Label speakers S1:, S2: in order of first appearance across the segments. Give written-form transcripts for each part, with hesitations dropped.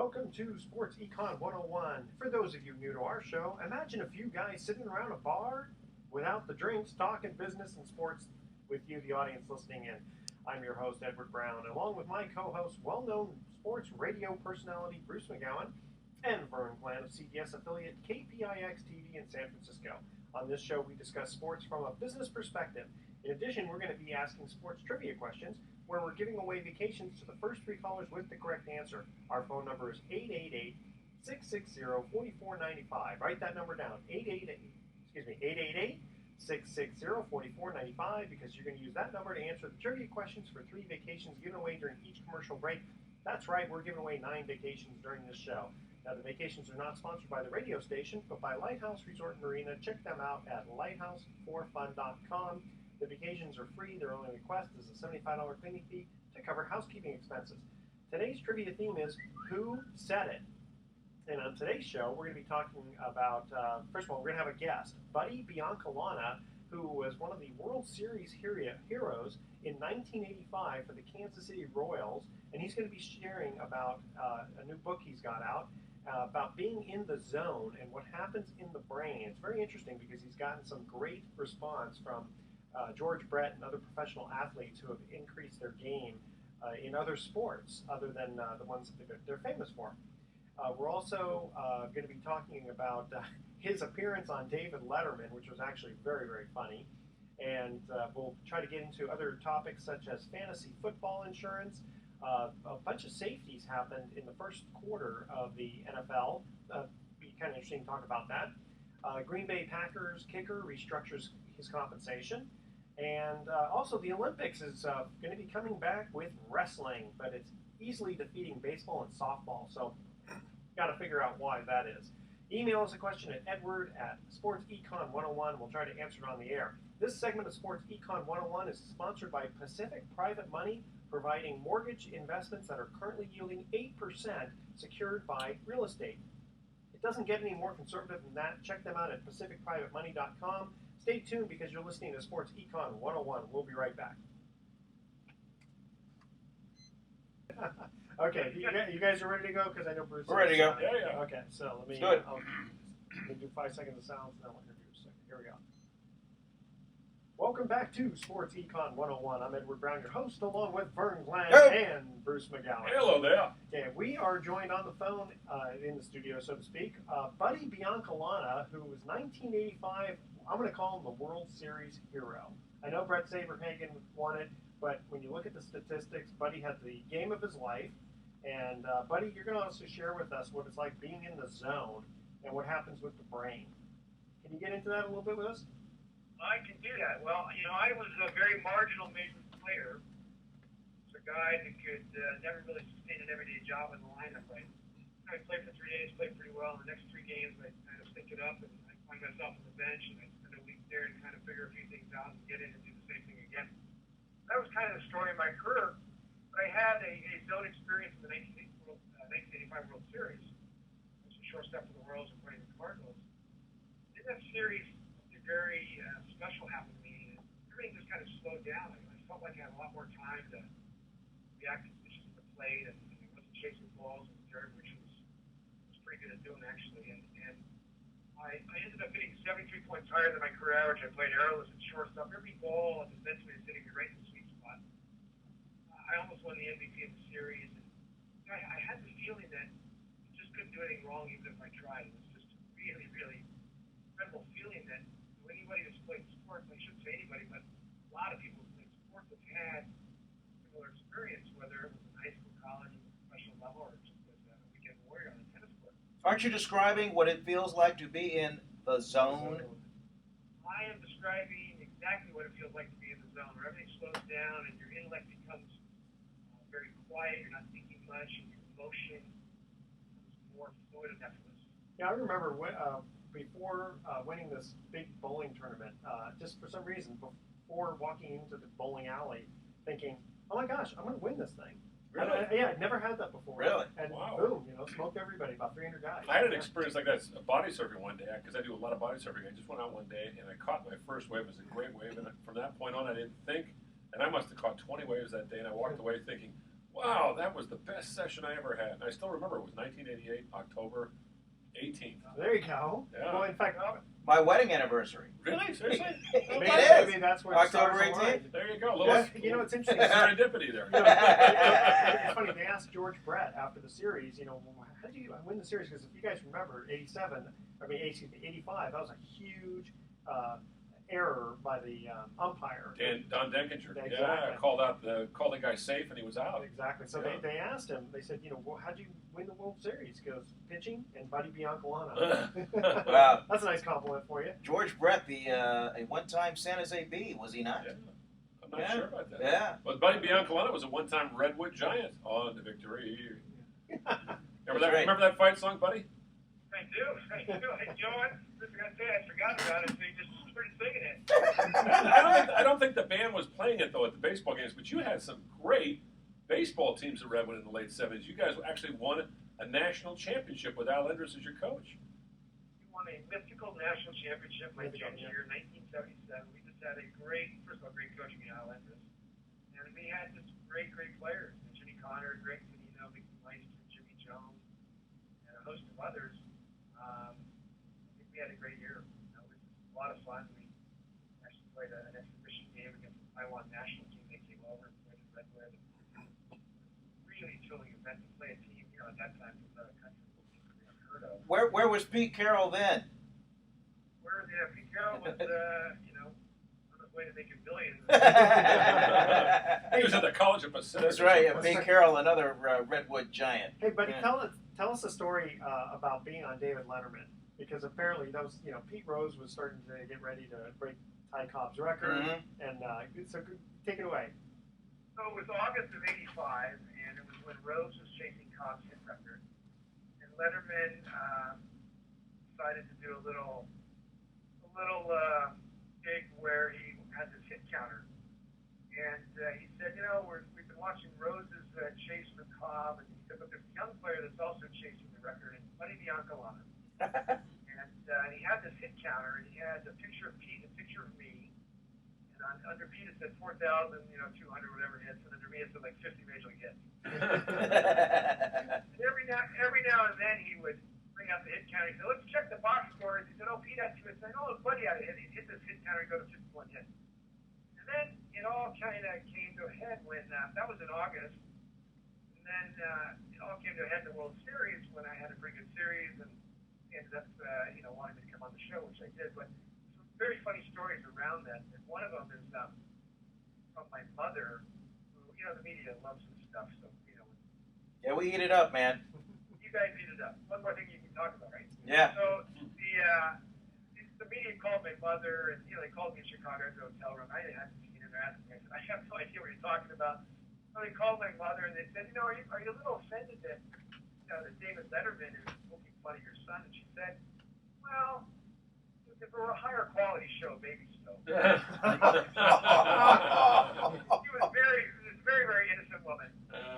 S1: Welcome to Sports Econ 101. For those of you new to our show, imagine a few guys sitting around a bar without the drinks, talking business and sports with you, the audience listening in. I'm your host, Edward Brown, along with my co-host, well-known sports radio personality Bruce McGowan, and Vern Glenn of CBS affiliate KPIX-TV in San Francisco. On this show, we discuss sports from a business perspective. In addition, we're going to be asking sports trivia questions, where we're giving away vacations to the first three callers with the correct answer. Our phone number is 888-660-4495. Write that number down, 888-660-4495, because you're going to use that number to answer the trivia questions for three vacations given away during each commercial break. That's right, we're giving away 9 vacations during this show. Now, the vacations are not sponsored by the radio station, but by Lighthouse Resort and Marina. Check them out at lighthouseforfun.com. The vacations are free. Their only request is a $75 cleaning fee to cover housekeeping expenses. Today's trivia theme is Who Said It? And on today's show, we're going to be talking about, first of all, we're going to have a guest, Buddy Biancalana, who was one of the World Series heroes in 1985 for the Kansas City Royals. And he's going to be sharing about a new book he's got out about being in the zone and what happens in the brain. It's very interesting because he's gotten some great response from George Brett and other professional athletes who have increased their game in other sports other than the ones that they're famous for. We're also going to be talking about his appearance on David Letterman, which was actually very, very funny. And we'll try to get into other topics such as fantasy football insurance. A bunch of safeties happened in the first quarter of the NFL. Be kind of interesting to talk about that. Green Bay Packers kicker restructures his compensation. And also the Olympics is going to be coming back with wrestling, but it's easily defeating baseball and softball. So got to figure out why that is. Email us a question at edward@sportsecon101. We'll try to answer it on the air. This segment of Sports Econ 101 is sponsored by Pacific Private Money, providing mortgage investments that are currently yielding 8% secured by real estate. It doesn't get any more conservative than that. Check them out at pacificprivatemoney.com. Stay tuned because you're listening to Sports Econ 101. We'll be right back. Okay, you guys are ready to go? Because I know Bruce.
S2: We're ready to go.
S1: Yeah. Okay, so let me
S2: do
S1: 5 seconds of silence, and then we'll interview a second. Here we go. Welcome back to Sports Econ 101. I'm Edward Brown, your host, along with Vern Glenn and Bruce McGowan.
S3: Hello there.
S1: Okay, we are joined on the phone in the studio, so to speak. Buddy Biancalana, who was 1985. I'm going to call him the World Series hero. I know Brett Saberhagen won it, but when you look at the statistics, Buddy had the game of his life. And Buddy, you're going to also share with us what it's like being in the zone and what happens with the brain. Can you get into that a little bit with us?
S4: I can do that. Well, I was a very marginal major league player. I was a guy that could never really sustain an everyday job in the lineup. I played for 3 days, played pretty well. In the next 3 games, I kind of stink it up, and I find myself on the bench, and I spend a week there and kind of figure a few things out and get in and do the same thing again. That was kind of the story of my career. But I had a zone experience in the 1985 World Series. I was a shortstop for the Royals and playing the Cardinals. In that series, something very special happened to me. Everything just kind of slowed down. I felt like I had a lot more time to react to pitches at the plate, and I wasn't chasing balls in the dirt, which was pretty good at doing, actually. And I ended up hitting 73 points higher than my career average. I played airless and shortstop. Every ball at the defenseman is hitting me right in the sweet spot. I almost won the MVP of the series. And I had the feeling that I just couldn't do anything wrong even if I tried. It was just a really, really incredible feeling that anybody who's played sports, I shouldn't say anybody, but a lot of people who played sports have had similar experience, whether it was in high school, college, or professional level, or just as a weekend warrior on a tennis court.
S2: Aren't you describing what it feels like to be in the zone?
S4: I am describing exactly what it feels like to be in the zone, where everything slows down and your intellect becomes very quiet, you're not thinking much, and your emotion becomes more fluid and effortless.
S1: Yeah, I remember before winning this big bowling tournament, just for some reason, before walking into the bowling alley, thinking, oh my gosh, I'm going to win this thing.
S3: Really?
S1: I'd never had that before.
S2: Really?
S1: And
S3: wow.
S1: Boom, smoked everybody, about 300 guys.
S3: I had an experience like that, body surfing one day, because I do a lot of body surfing. I just went out one day, and I caught my first wave. It was a great wave, and from that point on, I didn't think, and I must have caught 20 waves that day, and I walked away thinking, Wow, that was the best session I ever had. And I still remember it was 1988, October 18th.
S1: There you go.
S3: Yeah.
S1: Well, in fact,
S2: My wedding anniversary.
S3: Really? Seriously?
S1: maybe,
S2: It is.
S1: maybe that's where
S2: October
S1: the stars
S2: 18th.
S1: aligned.
S3: There you go.
S1: Well, you know, it's interesting.
S3: Serendipity there.
S1: You know, it's funny. They asked George Brett after the series, you know, how did you win the series? Because if you guys remember, 85, that was a huge error by the umpire.
S3: Don Denkinger.
S1: Exactly.
S3: Yeah, called the guy safe, and he was out.
S1: Exactly. So
S3: Yeah.
S1: they asked him. They said, you know, well, how did you win the World Series? He goes, pitching and Buddy Biancalana.
S2: Wow.
S1: That's a nice compliment for you.
S2: George Brett, a one-time San Jose Bee, was he not?
S3: Yeah. I'm not sure about that.
S2: Yeah.
S3: But Buddy Biancalana was a one-time Redwood Giant on the victory.
S2: Right.
S3: Remember that fight song, Buddy?
S4: I do. You know what? I was going to say I forgot about it, so you just started singing it.
S3: I don't think the band was playing it though at the baseball games, but you had some great baseball teams at Redwood in the late '70s. You guys actually won a national championship with Al Endress as your coach.
S4: We won a mythical national championship my junior year, 1977. We just had great coaching in Al Endress. And we had just great players. Jimmy Connor, Greg Canino, Mickey Meister, Jimmy Jones, and a host of others. I think we had a great year. It was a lot of fun. We actually played an exhibition game against the Taiwan national team. They came over and played in Redwood. Really thrilling event to play a team, you know, at that time from another country we unheard of.
S2: Where was Pete Carroll then?
S4: Pete Carroll was, you know, on his way to making billions.
S3: He was at the College of Pacific.
S2: That's right. Pete Carroll, another Redwood Giant.
S1: Hey, buddy,
S2: Yeah.
S1: tell us a story about being on David Letterman, because apparently that was, you know, Pete Rose was starting to get ready to break Ty Cobb's record, and so take it away.
S4: So it was August of '85, and it was when Rose was chasing Cobb's hit record, and Letterman decided to do a little gig where he had this hit counter, and he said, you know, we've been watching Rose's chase for Cobb, and he said, but there's a young player that's also chasing the record, and Buddy Biancalana. And he had this hit counter, and he had a picture of Pete, and a picture of me, and under Pete it said 4,200 whatever hits, and under me it said like 50 major league hits. And every now and then he would bring out the hit counter. He said, let's check the box scores. He said, oh, Pete had 2 hits. I know his buddy had a hit. He'd hit this hit counter and go to 51 hits. And then it all kind of came to a head when that was in August. And then it all came to a head in the World Series when I had a pretty good series and ended up, you know, wanting me to come on the show, which I did. But some very funny stories around that. And one of them is from my mother, who, you know, the media loves this stuff. So, you know.
S2: Yeah, we eat it up, man.
S4: You guys eat it up. One more thing you can talk about, right?
S2: Yeah.
S4: So the media called my mother, and, you know, they called me in Chicago at the hotel room. I hadn't seen her ask me. I said, I have no idea what you're talking about. So they called my mother, and they said, you know, are you a little offended that, you know, that David Letterman is poking fun at your son? And she said, well, if it were a higher quality show, maybe so. She was a very innocent woman.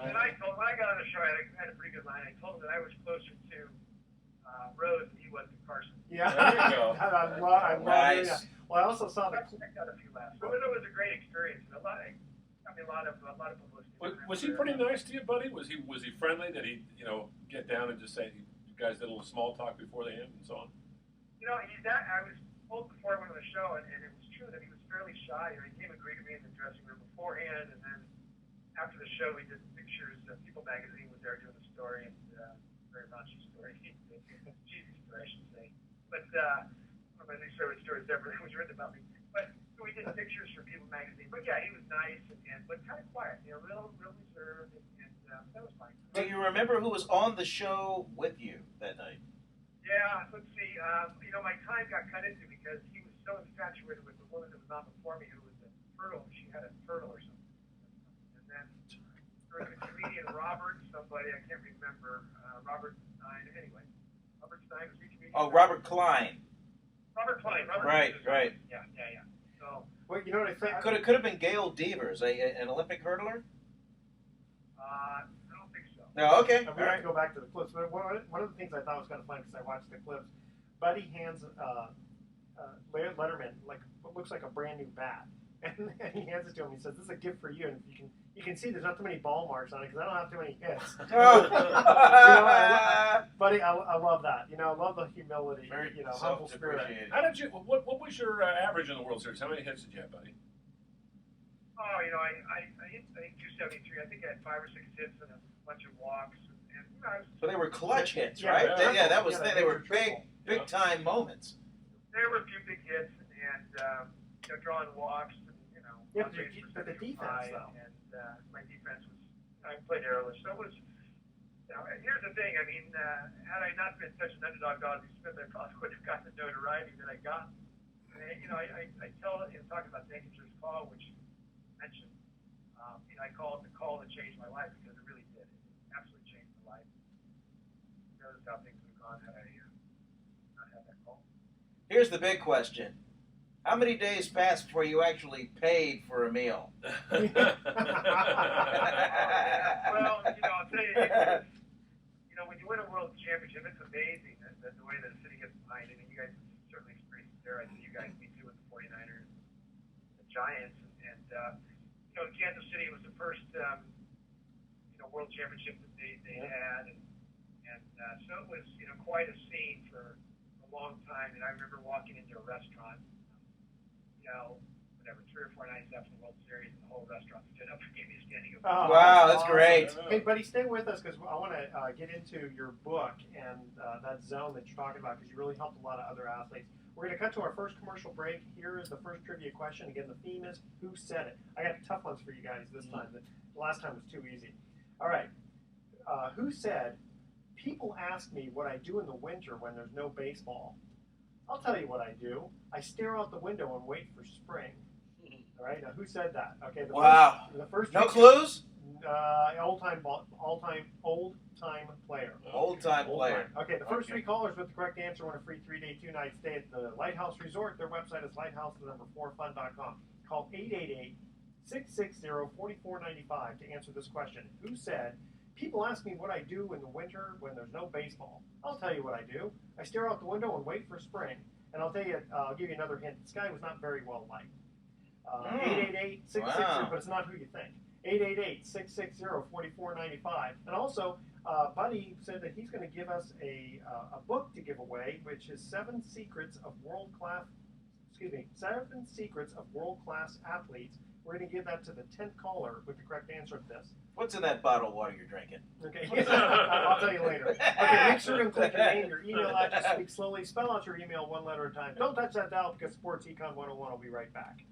S4: And I told him, when I got on the show, I had a pretty good line. I told him that I was closer to Rose than he was to Carson.
S1: Yeah,
S3: There you go.
S1: I love
S2: Nice.
S1: it. Well, I also saw
S4: I got a few laughs. It was a great experience. A lot of publicity.
S3: Was he pretty nice to you, buddy? Was he friendly? Did he, you know, get down and just say, you guys did a little small talk before the end and so on?
S4: You know, I was told before I went on the show, and it was true that he was fairly shy. You know, he came and greeted me in the dressing room beforehand, and then after the show, we did pictures. People magazine was there doing the story, and very raunchy story, cheesy story, I should say. But one of my least favorite stories ever was written about me. But so we did pictures for People magazine. But yeah, he was nice but kind of quiet. You know, real reserved, and that was fine.
S2: Do you remember who was on the show with you that night?
S4: Yeah, let's see. You know, my time got cut into because he was so infatuated with the woman that was on before me, who was a turtle. She had a turtle or something. And then there was a comedian, somebody, I can't remember. Robert Stein. Anyway, Robert Stein was the comedian.
S2: Oh, Robert Klein.
S4: Robert Klein.
S2: Right.
S4: Yeah. So.
S1: Well, you know what I think?
S2: Could have been Gail Devers, an Olympic hurdler.
S4: I don't think so.
S2: No, okay.
S1: We're going to go back to the clips. But one of the things I thought was kind of funny because I watched the clips, Buddy hands Letterman like what looks like a brand new bat, and he hands it to him. He says, "This is a gift for you, and if you You can see there's not too many ball marks on it because I don't have too many hits. Buddy, I love that. I love the humility.
S2: Very
S1: humble spirit.
S3: How did you? What was your average in the World Series? How many hits did you have, buddy?
S4: Oh, I hit, I think 273. I think I had 5 or 6 hits and a bunch of walks. And
S2: So they were clutch hits,
S1: Yeah,
S2: right?
S3: yeah.
S2: That was
S1: Yeah,
S2: they were
S1: triple.
S2: big time moments.
S4: there were a few big hits and drawing walks. And,
S1: Yeah,
S4: on base
S1: but the
S4: percentage was
S1: defense,
S4: high,
S1: though.
S4: And my defense was. I played airless, so it was. Here's the thing. I mean, had I not been such an underdog, Dodgy Smith, I probably would have gotten the notoriety that I got. And, I tell talking about the Anchorage call, which you mentioned. I call it the call that changed my life because it really did. It absolutely changed my life. Notice how things would have gone had I not had that call.
S2: Here's the big question. How many days passed before you actually paid for a meal?
S4: Well, I'll tell you, when you win a world championship, it's amazing that the way that the city gets behind it. And you guys certainly experienced it there. I see you guys, me too, with the 49ers, the Giants, and Kansas City was the first, world championship that they had, and so it was, quite a scene for a long time. And I remember walking into a restaurant. Whatever, 3 or 4 nights after the World Series, and the whole restaurant stood up and gave me a standing ovation.
S1: Oh,
S2: Wow, that's
S1: awesome.
S2: great.
S1: Hey, buddy, stay with us because I want to get into your book and that zone that you're talking about because you really helped a lot of other athletes. We're going to cut to our first commercial break. Here is the first trivia question. Again, the theme is who said it. I got tough ones for you guys this time. The last time was too easy. All right. Who said, people ask me what I do in the winter when there's no baseball? I'll tell you what I do. I stare out the window and wait for spring. All right. Now, who said that? Okay. The first
S2: No clues?
S1: Old-time player.
S2: Old-time player.
S1: Okay. The first 3 callers with the correct answer win a free 3-day, 2-night stay at the Lighthouse Resort. Their website is lighthouse4fun.com. Call 888-660-4495 to answer this question. Who said, people ask me what I do in the winter when there's no baseball? I'll tell you what I do. I stare out the window and wait for spring. And I'll give you another hint. This guy was not very well liked. 888-660,
S2: Wow.
S1: but it's not who you think. 888-660-4495. And also, Buddy said that he's going to give us a book to give away, which is 7 Secrets of World-Class Athletes. We're going to give that to the 10th caller with the correct answer of this.
S2: What's in that bottle of water you're drinking?
S1: Okay, I'll tell you later. Okay, make sure to include your name, your email address, speak slowly, spell out your email 1 letter at a time. Don't touch that dial because Sports Econ 101 will be right back.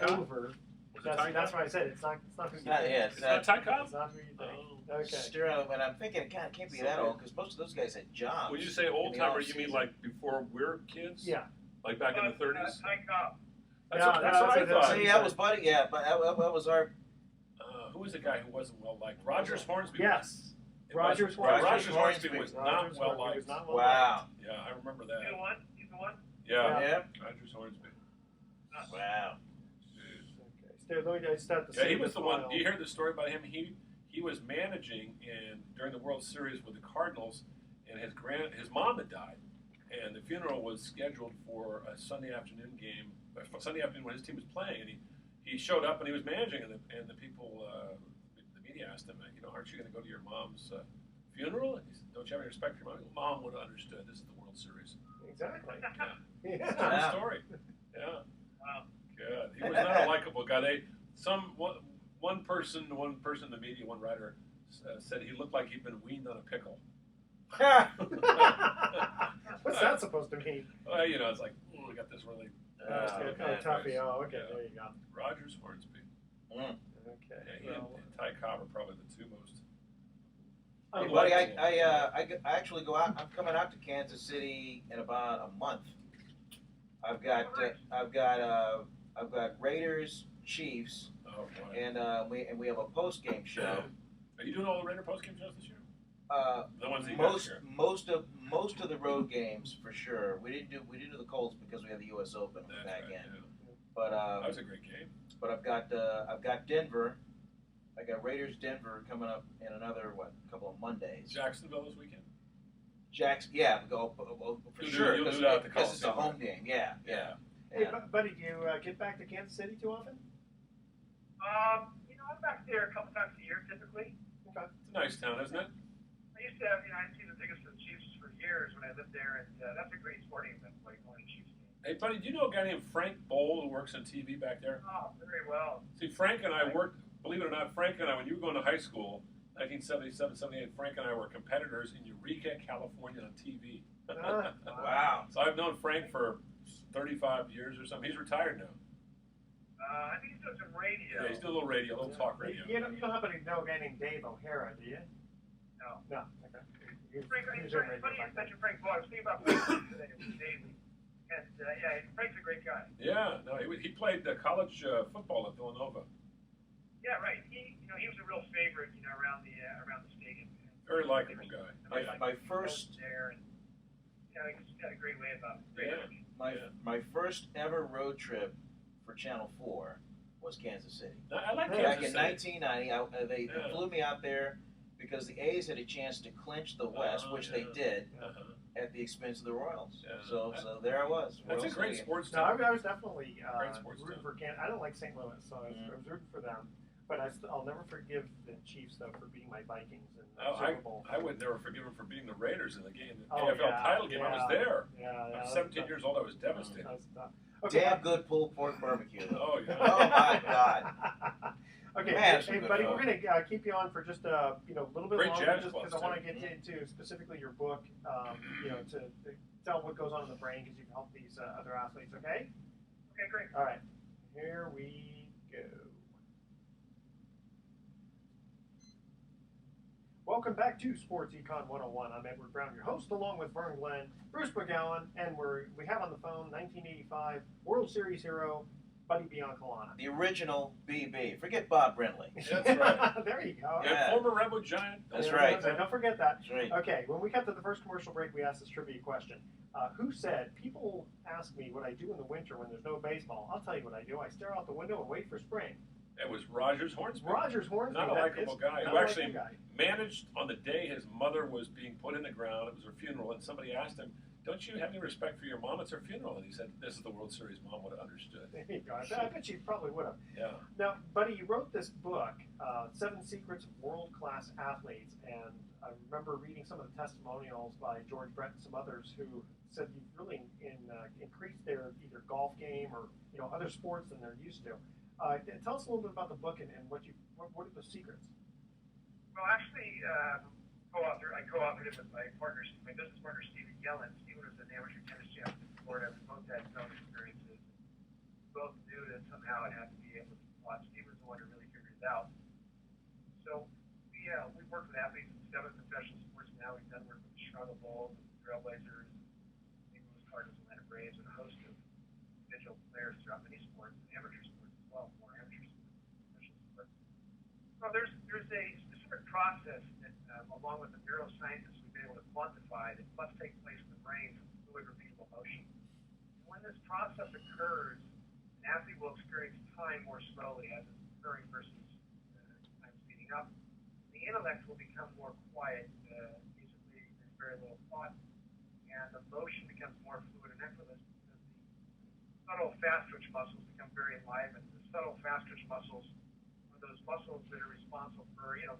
S3: Over.
S1: That's why I said it's not who you think.
S3: It's not Ty Cobb?
S1: It's not who you think. Okay.
S2: Stir out, and I'm thinking, God, it can't be that old because most of those guys had jobs.
S3: When you say old timer, you mean like before we're kids?
S1: Yeah.
S3: Like back in the 30s?
S4: Ty Cobb.
S3: That's what I thought.
S2: See, that was Buddy, yeah, but that was our...
S3: Who was the guy who wasn't well liked? Rogers Hornsby.
S1: Yes.
S3: Rogers Hornsby was not well liked.
S2: Wow.
S3: Yeah, I remember that.
S4: He's the one?
S3: Yeah. Rogers Hornsby.
S2: Wow.
S3: Yeah, he was the one. Do you hear the story about him? He was managing during the World Series with the Cardinals, and his mom had died, and the funeral was scheduled for a Sunday afternoon game. Sunday afternoon when his team was playing, and he showed up and he was managing, and the people, the media asked him, aren't you going to go to your mom's funeral? And he said, don't you have any respect for your mom? Mom would have understood. This is the World Series.
S1: Exactly.
S3: Yeah. True story. Yeah.
S4: Wow.
S3: Good. He was not a likable guy. One person in the media, one writer, said he looked like he'd been weaned on a pickle.
S1: What's that supposed to mean?
S3: It's like, we got this really...
S1: toughy. Oh, okay. There you go.
S3: Rogers Hornsby.
S1: Okay.
S3: Yeah, he and Ty Cobb are probably the 2 most...
S2: Hey, buddy, I actually go out. I'm coming out to Kansas City in about a month. I've got Raiders, Chiefs, and we have a post game show.
S3: Are you doing all the Raider post game shows this year? The ones that you
S2: most of the road games for sure. We didn't do the Colts because we had the U.S. Open back in. Yeah. But
S3: that was a great game.
S2: But I've got Denver. I got Raiders Denver coming up in another couple of Mondays.
S3: Jacksonville this weekend.
S2: Go for sure because it's a home game. Yeah.
S1: Hey, buddy, do you get back to Kansas City too often?
S4: I'm back there a couple times a year typically.
S1: Okay.
S3: It's a nice town, isn't it?
S4: I used to have, I'd seen the biggest of the Chiefs for years when I lived there, and that's a great sporting event, like going to Chiefs game.
S3: Hey, buddy, do you know a guy named Frank Bowl who works on TV back there?
S4: Oh, very well.
S3: See, Frank and I worked, believe it or not, Frank and I, when you were going to high school, 1977, 78, Frank and I were competitors in Eureka, California on TV.
S2: Wow.
S3: So I've known Frank for 35 years or something. He's retired now.
S4: I think he's doing some radio.
S3: Yeah, he's doing a little radio, a little talk radio.
S1: You don't happen to know a guy named Dave O'Hara, do you?
S4: No.
S1: No. Okay.
S4: Frank, it's funny you mentioned Frank Boyle. I was thinking about Frank today. It was daily. And, Frank's a great guy.
S3: Yeah, no, he played college football at Villanova.
S4: Yeah, right. He was a real favorite, around the stadium.
S3: Very likable guy.
S2: My first
S4: there, and he's got a great way about it.
S2: my first ever road trip for Channel 4 was Kansas City.
S3: I like
S2: Back
S3: Kansas
S2: in
S3: City.
S2: 1990, they flew me out there because the A's had a chance to clinch the West, which they did, at the expense of the Royals.
S3: Yeah.
S2: So there I was.
S3: That's a
S2: World
S3: great
S2: City.
S3: sports
S1: No,
S3: team.
S1: I was definitely
S3: sports
S1: rooting
S3: team.
S1: for Kansas. I don't like St. Louis, so I was rooting for them. But I'll never forgive the Chiefs, though, for beating my Vikings in the Super Bowl.
S3: I would never forgive him for beating the Raiders in the game. The
S1: Oh,
S3: NFL title game, I was there.
S1: Yeah,
S3: I was 17 years old. I was devastated.
S1: Okay.
S2: Damn good pulled pork barbecue, though.
S3: Oh, yeah.
S2: Oh, my God.
S1: Okay,
S2: Man,
S1: hey buddy, we're going to keep you on for just a little bit
S3: Great
S1: longer,
S3: jazz
S1: just
S3: clubs,
S1: because I want to
S3: too.
S1: get into specifically your book, to tell what goes on in the brain, because you can help these other athletes. Okay.
S4: Okay, great.
S1: All right. Here we go. Welcome back to Sports Econ 101. I'm Edward Brown, your host, along with Vern Glenn, Bruce McGowan, and we have on the phone 1985 World Series hero Buddy Biancalana.
S2: The original BB. Forget Bob Brentley.
S3: That's right.
S1: There you go.
S3: And former Rebel Giant.
S2: That's
S1: Yeah,
S2: right.
S1: Don't forget that.
S2: That's right.
S1: Okay, when we got to the first commercial break, we asked this trivia question. Who said, people ask me what I do in the winter when there's no baseball. I'll tell you what I do. I stare out the window and wait for spring.
S3: It was Rogers Hornsby.
S1: Rogers Hornsby.
S3: Not a likable guy. Who actually
S1: guy.
S3: managed on the day his mother was being put in the ground. It was her funeral, and somebody asked him, "Don't you have any respect for your mom? It's her funeral." And he said, "This is the World Series. Mom would have understood."
S1: There you go. I bet you probably would have.
S3: Yeah.
S1: Now, Buddy, you wrote this book, 7 Secrets of World-Class Athletes, and I remember reading some of the testimonials by George Brett and some others who said you've really increased their either golf game or other sports than they're used to. Tell us a little bit about the book and what are the secrets?
S4: Well, actually, I co-authored it with my business partner, Stephen Yellen. Stephen was an amateur tennis champion in Florida. We both had some experiences. We both knew that somehow it had to be able to watch. Stephen was the one who really figured it out. So we've worked with athletes in 7 professional sports now. We've done work with the Chicago Bulls, Trailblazers, St. Louis Cardinals, Atlanta Braves, and a host of individual players throughout many sports, and amateur sports as well, more amateur sports, professional sports. So there's a specific process that, along with the neuroscientists, we've been able to quantify that must take place in the brain from fluid repeatable motion. And when this process occurs, an athlete will experience time more slowly as it's occurring versus time speeding up. The intellect will become more quiet. Basically, there's very little thought, and the motion becomes more fluid and effortless because the subtle fast twitch muscles become very enlivened. The subtle fast twitch muscles are those muscles that are responsible for, your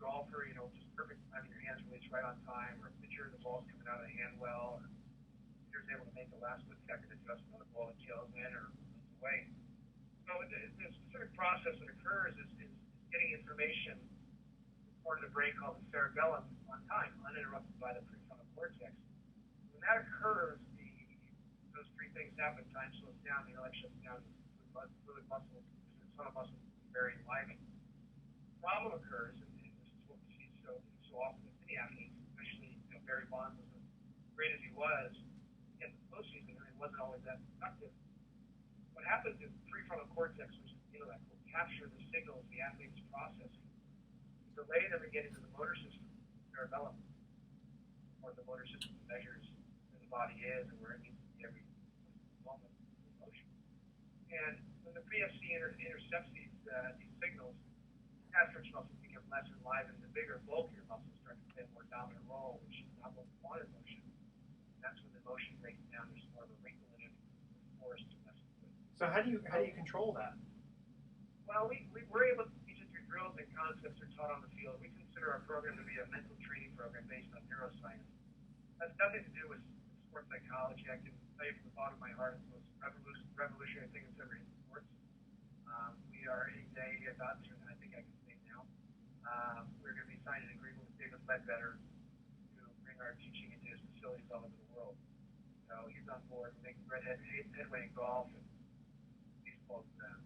S4: golfer, just perfect timing, your hands release right on time, or a pitcher, the ball's coming out of the hand well, or pitcher's able to make the last split-second adjustment on the ball that tails in or moves away. So the specific process that occurs is getting information part of the brain called the cerebellum on time, uninterrupted by the prefrontal cortex. When that occurs, those 3 things happen. Time slows down, the intellect shuts down, fluid muscles, the subtle muscles very enlivened. The problem occurs, and this is what we see so often with many athletes, especially Barry Bonds was as great as he was in the postseason, and it wasn't always that effective. What happens is the prefrontal cortex, which is the intellect, will capture the signals the athlete is processing, delay them in getting to the motor system, cerebellum, or the motor system that measures where the body is and where it needs to be every moment of motion. And when the PFC intercepts these signals, the fast twitch muscles become less enlivened, the bigger, bulkier muscles start to play a more dominant role, which is not what we want in motion. And that's when the motion breaks down. There's more of a wrinkle in it, forced to mess with.
S1: So how do you control that?
S4: Well, we're able to teach it through drills and concepts are taught on the field. We consider our program to be a mental training program based on neuroscience. That's nothing to do with sports psychology. I can tell you from the bottom of my heart, it's the most revolutionary thing that's ever hit sports. We are any day about to, and I think I can say now, we're going to be signing an agreement with David Ledbetter to bring our teaching into his facilities all over the world. So he's on board, making great headway in golf, and baseball's right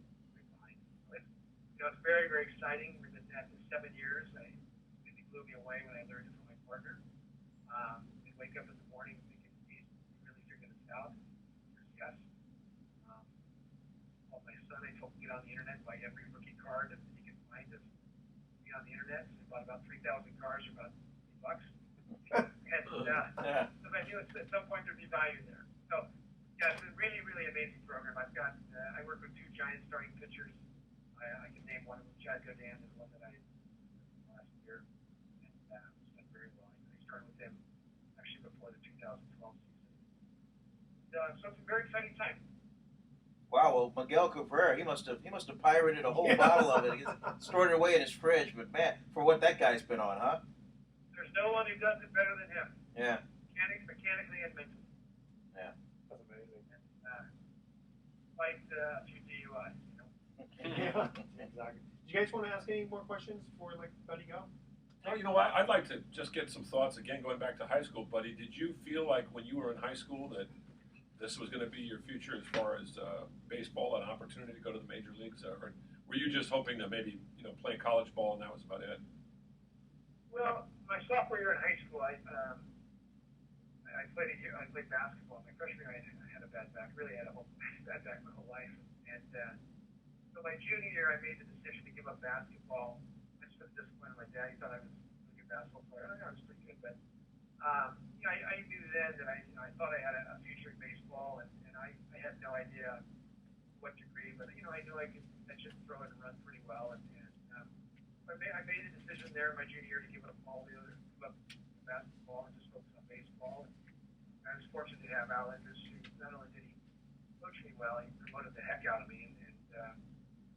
S4: behind. It's very, very exciting. We've been at this 7 years. It blew me away when I learned it from my partner. We wake up in the morning thinking, geez, we really figured this out. Yes. Called my son. I told him to get on the internet, buy every rookie card that he can find us. Get on the internet. So we bought about 3,000 cars for about $3. And because I knew at some point there'd be value there. So, yeah, it's a really, really amazing program. I work with 2 giant starting pitchers. I can name one of them, Chad Godin, is one that I did last year. And it's done very well. I started with him actually before the 2012 season. So it's a very exciting time.
S2: Wow, well, Miguel Cabrera, he must have pirated a whole bottle of it. He stored it away in his fridge. But man, for what that guy's been on, huh?
S4: There's no one who does it better than him.
S2: Yeah.
S4: Mechanically and mentally.
S2: Yeah.
S1: That's amazing.
S4: And, like a few DUIs, you know.
S1: Yeah, exactly. Do you guys want to ask any more questions before we let Buddy go?
S3: Oh, you know what? I'd like to just get some thoughts again, going back to high school, Buddy. Did you feel like when you were in high school that this was going to be your future as far as baseball, an opportunity to go to the major leagues, or were you just hoping to maybe play college ball and that was about it?
S4: Well, my sophomore year in high school, I played basketball. My freshman year, I had a bad back. Really had a bad back my whole life. And so my junior year, I made the decision to give up basketball. I just for the discipline of my dad. He thought I was a really good basketball player. I was pretty good, but I knew then that I thought I had a future in baseball, and I had no idea what degree, but I knew I should throw it and run pretty well. And I made a decision there in my junior year to give up all the other, give up basketball and just focus on baseball. And I was fortunate to have Alvarez, who not only did he coach me well, he promoted the heck out of me. And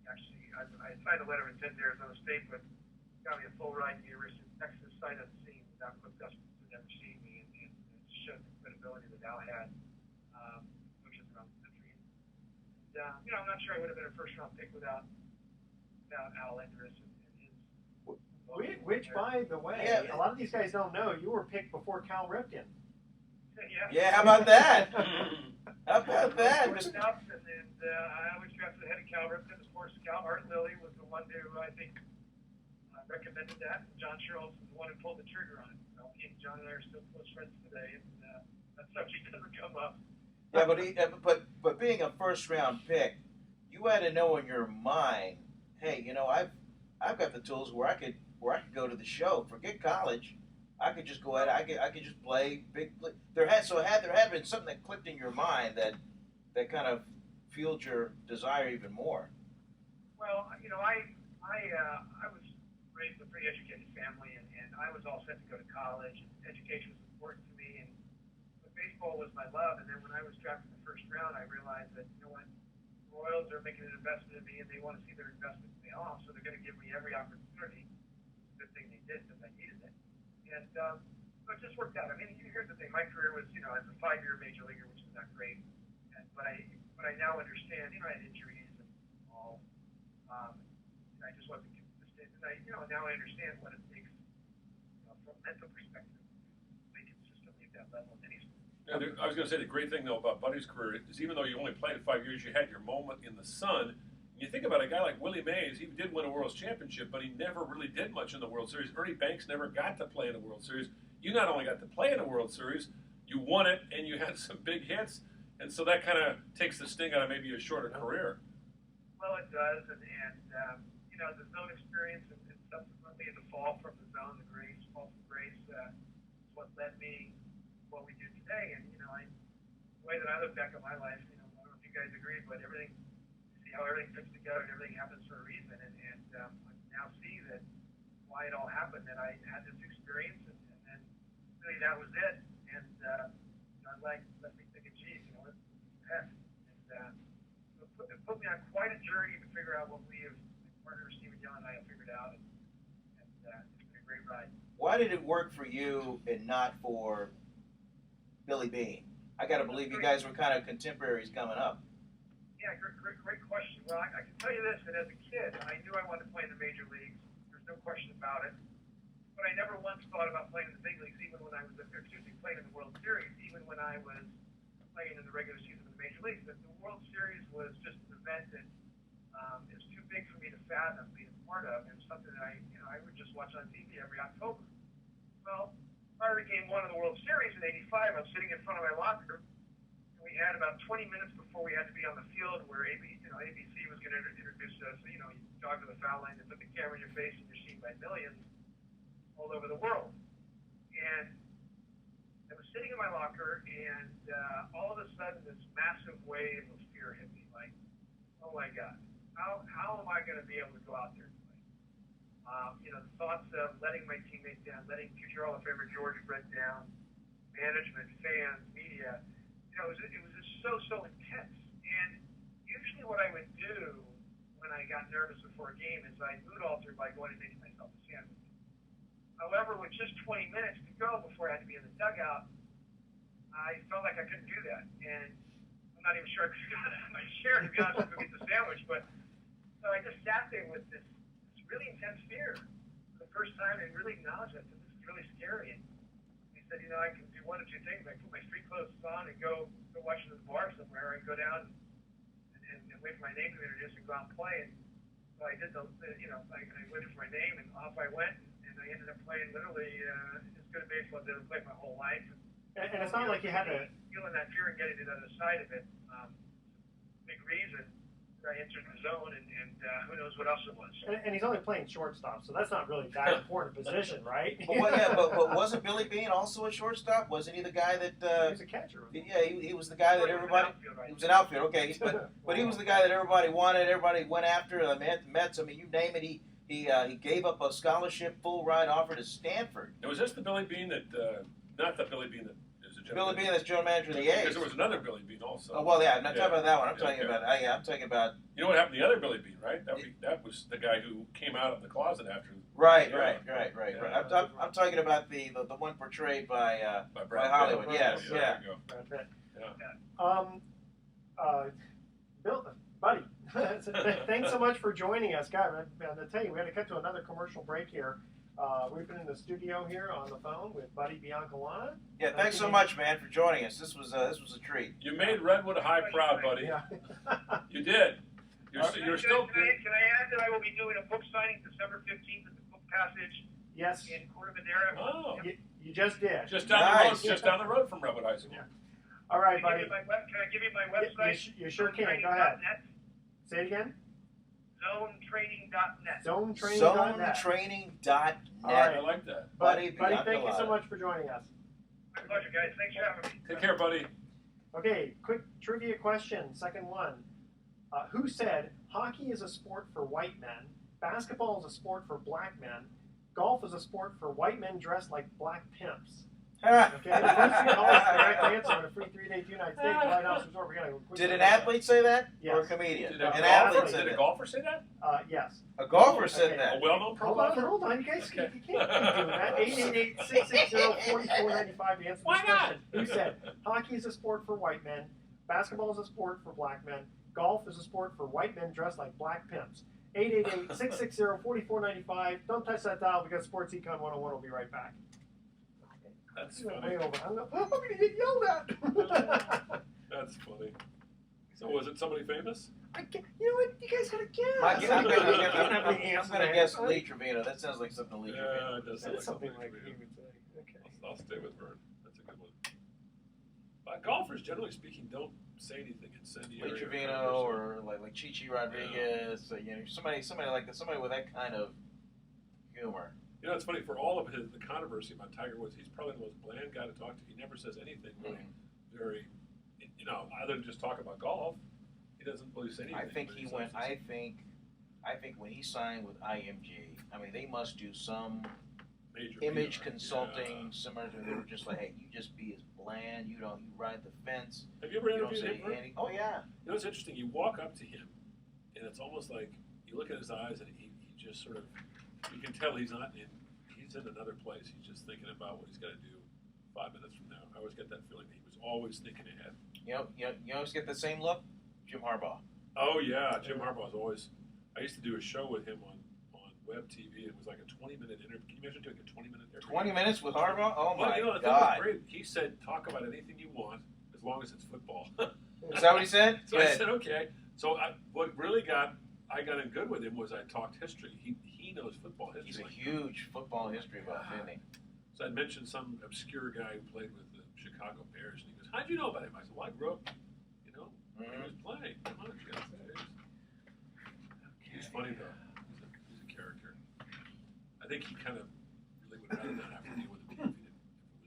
S4: actually, I signed a letter of intent to Arizona State, but got me a full ride to the University of Texas, sight unseen, without Cliff Gustafson never seeing me, and it showed the credibility that Al had, coaches around the country. And, I'm not sure I would have been a first-round pick without Al Andrus and his.
S1: Which, by the way, a lot of these guys don't know, you were picked before Cal Ripken.
S2: Yeah, how about that? How about that?
S4: And I was drafted ahead of Cal Ripken. Of course, Art Lilly was the one who, I think, recommended that. And John Charles was the one who pulled the trigger on it. He and John and I are still close friends today, and that subject doesn't come up.
S2: Yeah, but being a first-round pick, you had to know in your mind, hey, I've got the tools where I could go to the show. Forget college. I could just go ahead. I could just play big. There had been something that clicked in your mind that kind of fueled your desire even more.
S4: Well, I was raised in a pretty educated family, and I was all set to go to college. And education was important to me, but baseball was my love. And then when I was drafted in the first round, I realized that the Royals are making an investment in me, and they want to see their investment pay off, so they're going to give me every opportunity. Good thing they did, because I needed it. And so it just worked out. I mean, here's the thing: my career was, as a 5-year major leaguer, which is not great. But I now understand. I had injuries and all. I just wasn't consistent, and now I understand what it takes, from a mental perspective, to play consistently at that level in any sport.
S3: Yeah, I was going to say the great thing though about Buddy's career is even though you only played 5 years, you had your moment in the sun. You think about a guy like Willie Mays, he did win a World Championship, but he never really did much in the World Series. Ernie Banks never got to play in a World Series. You not only got to play in a World Series, you won it, and you had some big hits. And so that kind of takes the sting out of maybe a shorter career.
S4: Well, it does, and the zone experience and subsequently the fall from the zone, the fall from grace, is what led me to what we do today. And, the way that I look back at my life, I don't know if you guys agree, but how everything fits together and everything happens for a reason. And I now see that why it all happened, that I had this experience, and then really that was it. And let me think of, geez, what's next? And it put me on quite a journey to figure out what we have partner Stephen Young and I have figured out, and it's been a great ride.
S2: Why did it work for you and not for Billy Bean? I got to believe you guys were kind of contemporaries coming up.
S4: Yeah, great question. Well, I can tell you this, that as a kid, I knew I wanted to play in the major leagues. There's no question about it. But I never once thought about playing in the big leagues, even when I was, playing in the World Series, even when I was playing in the regular season of the major leagues. The World Series was just an event that is too big for me to fathom being a part of, and something that I would just watch on TV every October. Well, prior to Game 1 of the World Series in '85, I'm sitting in front of my locker. We had about 20 minutes before we had to be on the field where ABC was going to introduce us. You jog to the foul line, they put the camera in your face, and you're seen by millions all over the world. And I was sitting in my locker, and all of a sudden, this massive wave of fear hit me. Like, oh my God, how am I going to be able to go out there and play? The thoughts of letting my teammates down, letting future Hall of Famer George Brett down, management, fans, media. It was just so intense. And usually what I would do when I got nervous before a game is I'd mood alter by going and making myself a sandwich. However, with just 20 minutes to go before I had to be in the dugout, I felt like I couldn't do that. And I'm not even sure I could have gotten out of my chair, to be honest with you, to get the sandwich. But so I just sat there with this really intense fear for the first time, and really acknowledged that this is really scary. And he said, I can do one of two things. I can put my street clothes on and go watch in the bar somewhere, and go down and wait for my name to be introduced and go out and play. And so I did I waited for my name, and off I went, and I ended up playing literally as good a baseball as I've ever played my whole life.
S1: And it's not like you had to
S4: feeling that fear and getting to the other side of it. Big reason I entered the zone, and who knows what else it was.
S1: And he's only playing shortstop, so that's not really that important position, right?
S2: But wasn't Billy Bean also a shortstop? Wasn't he the guy that?
S1: He was a catcher.
S2: Yeah, he was the guy that everybody. He was an outfield, okay. But he was the guy that everybody wanted. Everybody went after. The Mets. I mean, you name it. He gave up a scholarship, full ride offer to Stanford.
S3: Now, was this the Billy Bean that? Not the Billy Bean that is a
S2: Billy Bean that's general manager of the A's.
S3: Because there was another Billy Bean also.
S2: Oh well, yeah. I'm not talking about that one. I'm talking about. I'm talking about.
S3: You know what happened to the other Billy Bean, right? That was the guy who came out of the closet after.
S2: Right.
S3: Yeah.
S2: I'm talking about the one portrayed by Hollywood. Yes. Yeah.
S1: Bill, Buddy, thanks so much for joining us, guys. I tell you, we had to cut to another commercial break here. We've been in the studio here on the phone with Buddy Biancalana.
S2: Yeah, thanks so much, man, for joining us. This was a treat.
S3: You made Redwood High proud, buddy.
S1: Yeah.
S3: You did. You're still.
S4: Can I add that I will be doing a book signing December 15th at the Book Passage?
S1: Yes.
S4: In Corte Madera.
S3: Oh.
S1: You just did.
S3: Just down the road. Just down the road from Redwood High School.
S1: Yeah. All right, buddy.
S4: Can I give you my website?
S1: You sure can. Go ahead. Say it again.
S4: Zonetraining.net.
S1: Zonetraining.net.
S2: Zonetraining.net.
S1: All right.
S3: I like that.
S1: Buddy, thank you so much for joining us.
S4: My pleasure, guys. Thanks for having me.
S3: Take care, buddy.
S1: Okay, quick trivia question. Second one. Who said hockey is a sport for white men, basketball is a sport for black men, golf is a sport for white men dressed like black pimps? Okay, the first three callers correct answer on a free 3-day 2-night stay at Lighthouse Resort. We're gonna
S2: Did an athlete say that?
S1: Yes.
S2: Or a comedian?
S3: Did
S2: An athlete said
S3: Did a
S2: that.
S3: golfer say that?
S1: Yes.
S2: A golfer said
S1: Okay.
S2: that.
S3: A well-known pro
S1: Hold on. You guys
S3: Okay.
S1: you can't keep doing that. 888-660-4495 to answer
S3: Why
S1: this
S3: not?
S1: question. Who said hockey is a sport for white men, basketball is a sport for black men, golf is a sport for white men dressed like black pimps? 888-660-4495. Don't touch that dial because Sports Econ 101 will be right back.
S3: That's
S1: Way
S3: funny.
S1: over. I'm going to get yelled at.
S3: That's funny. So was it somebody famous?
S1: You know what? You guys got to guess.
S2: I'm
S1: I'm
S2: going to guess Lee Trevino. That sounds like something Lee Trevino.
S3: Yeah, it does sound
S1: That's
S3: like
S1: something like
S3: something.
S1: he would say. Okay.
S3: I'll stay with Vern. That's a good one. But golfers, generally speaking, don't say anything incendiary.
S2: Lee Trevino or like Chichi Rodriguez. Somebody like that. Somebody with that kind of humor.
S3: You know, it's funny, for all of the controversy about Tiger Woods, he's probably the most bland guy to talk to. He never says anything really very, other than just talk about golf. He doesn't really say anything.
S2: I think when he signed with IMG, I mean, they must do some
S3: major
S2: image
S3: PR.
S2: consulting similar to, they were just like, hey, you just be as bland, you ride the fence.
S3: Have you ever
S2: You don't
S3: interviewed
S2: say
S3: him? Vern?
S2: anything. Oh, yeah.
S3: You know, it's interesting. You walk up to him, and it's almost like you look at his eyes, and he just sort of, you can tell he's not in. He's in another place. He's just thinking about what he's got to do 5 minutes from now. I always get that feeling that he was always thinking ahead.
S2: You always get the same look? Jim Harbaugh.
S3: Oh, yeah. Jim Harbaugh's always. I used to do a show with him on web TV. It was like a 20-minute interview. Can you imagine doing a 20-minute interview?
S2: 20 minutes with Harbaugh? Oh,
S3: well,
S2: my
S3: the
S2: God.
S3: thing was great. He said, talk about anything you want as long as it's football.
S2: Is that what he said?
S3: So I said, okay. So what really I got in good with him was I talked history. He knows football history.
S2: He's a huge football history buff, isn't he?
S3: So I mentioned some obscure guy who played with the Chicago Bears, and he goes, how'd you know about him? I said, well, I grew up, when he was playing. Come on, you gotta say it. He's funny, though. He's a character. I think he kind of really would rather not have to deal with the team.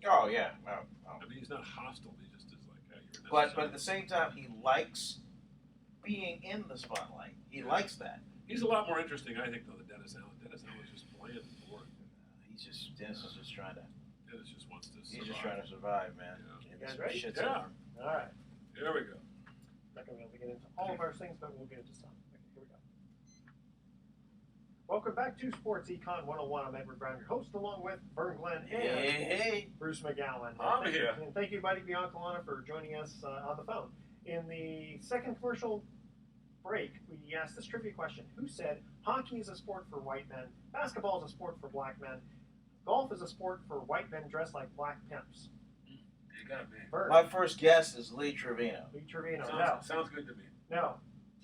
S2: Oh, yeah. Well,
S3: I mean, he's not hostile. He just is like, hey, you're
S2: but at the same time, he likes being in the spotlight. He likes that.
S3: He's a lot more interesting, I think, though, than Dennis Allen. Dennis Allen was just bland and boring.
S2: Dennis is just trying to.
S3: Dennis just wants to survive.
S2: He's just trying to survive, man.
S1: You guys ready?
S3: Yeah.
S1: All right.
S3: Here we go.
S1: Not going to be able to get into all of our things, but we'll get into some. Okay, here we go. Welcome back to Sports Econ 101. I'm Edward Brown, your host, along with Vern Glenn and
S2: Hey.
S1: Bruce McGowan.
S3: I'm here.
S1: And thank you, Buddy Biancalana, for joining us on the phone. In the second commercial break, we asked this trivia question. Who said hockey is a sport for white men, basketball is a sport for black men, golf is a sport for white men dressed like black pimps?
S3: You got me.
S1: Vern.
S2: My first guess is Lee Trevino.
S1: Lee Trevino. No.
S3: Sounds good to me.
S1: No.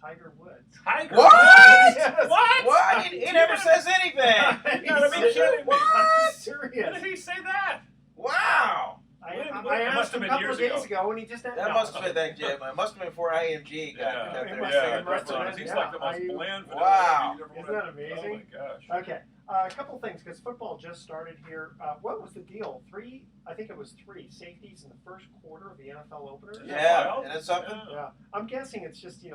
S1: Tiger Woods.
S3: Tiger
S2: What?
S3: Woods?
S1: Yes.
S3: What?
S2: What? He never says anything.
S3: You gotta be kidding me.
S2: What?
S1: Serious.
S3: When did he say that?
S2: Wow.
S1: I
S3: It
S1: asked
S3: must
S1: him
S3: have
S1: a
S3: been
S1: couple of
S3: years
S1: days ago, and he just
S2: That must have been that, Jim. It must have been before IMG got
S1: It
S2: there.
S1: must
S3: Yeah,
S1: have been
S3: that's
S1: right.
S3: right. He's
S1: Yeah,
S3: like the most bland.
S2: Wow.
S1: Isn't that amazing?
S3: Oh my gosh.
S1: Okay, a couple things because football just started here. What was the deal? I think it was three safeties in the first quarter of the NFL opener.
S2: Yeah, and it's something.
S1: Yeah, I'm guessing it's just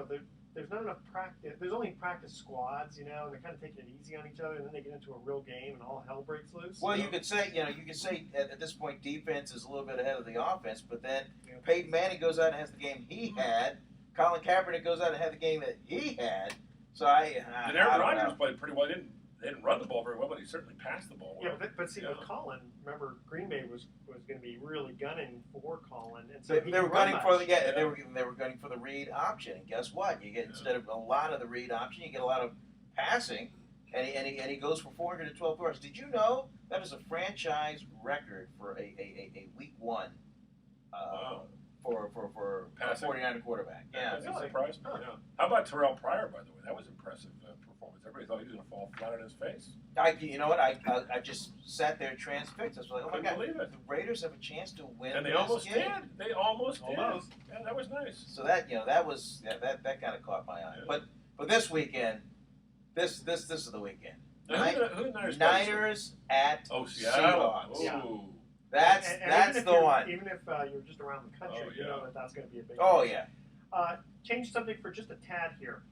S1: there's not enough practice. There's only practice squads, and they're kind of taking it easy on each other, and then they get into a real game, and all hell breaks loose.
S2: Well, you could say, at this point, defense is a little bit ahead of the offense, but then Peyton Manning goes out and has the game he had. Colin Kaepernick goes out and had the game that he had. So
S3: And Aaron Rodgers played pretty well. They didn't run the ball very well, but he certainly passed the ball well.
S1: Yeah, but see, with Colin, remember Green Bay was going to be really gunning for Colin, and so
S2: They were gunning for they were gunning for the read option, and guess what? You get instead of a lot of the read option, you get a lot of passing, and he goes for 412 yards. Did you know that is a franchise record for a week one for a 49er quarterback? Yeah,
S3: That surprised me. Yeah. How about Terrell Pryor, by the way? That was impressive performance. Everybody thought he was going to fall flat on his face.
S2: You know what? I just sat there transfixed. I was like, oh my God,
S3: believe it.
S2: the Raiders have a chance to win.
S3: And they
S2: this
S3: almost
S2: game.
S3: did. They almost did.
S1: Almost.
S3: Yeah, that was nice.
S2: So that that kind of caught my eye.
S3: Yeah.
S2: But this weekend, this is the weekend.
S3: Now, who the Niners?
S2: Niners at
S3: Seattle.
S2: Seahawks.
S1: Yeah.
S3: Ooh.
S2: That's
S1: even
S2: the one.
S1: Even if you're just around the country, you know that's going to be a big.
S2: Oh
S1: game.
S2: yeah.
S1: Change subject for just a tad here.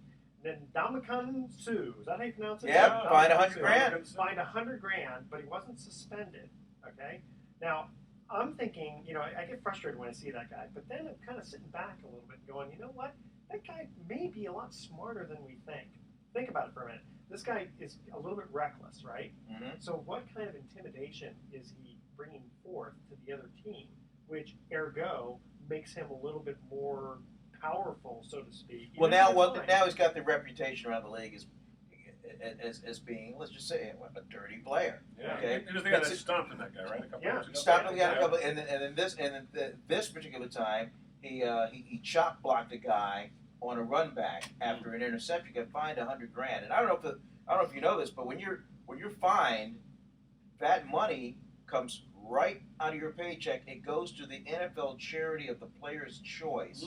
S1: Ndamakong Suh, is that how you pronounce it?
S2: Yep. Find $100,000.
S1: Find $100,000, but he wasn't suspended. Okay. Now I'm thinking, I get frustrated when I see that guy, but then I'm kind of sitting back a little bit, and going, you know what? That guy may be a lot smarter than we think. Think about it for a minute. This guy is a little bit reckless, right?
S2: Mm-hmm.
S1: So what kind of intimidation is he bringing forth to the other team, which ergo makes him a little bit more powerful, so to speak?
S2: Well, now he's got the reputation around the league as being, let's just say, a dirty player.
S3: Yeah.
S2: Okay.
S3: He was the guy that stomped on that guy, right? A couple years ago.
S2: Stopped him a couple, and then this particular time he chop blocked a guy on a run back after an interception. Got fined $100,000, and I don't know if you know this, but when you're fined, that money comes right out of your paycheck. It goes to the NFL charity of the player's choice,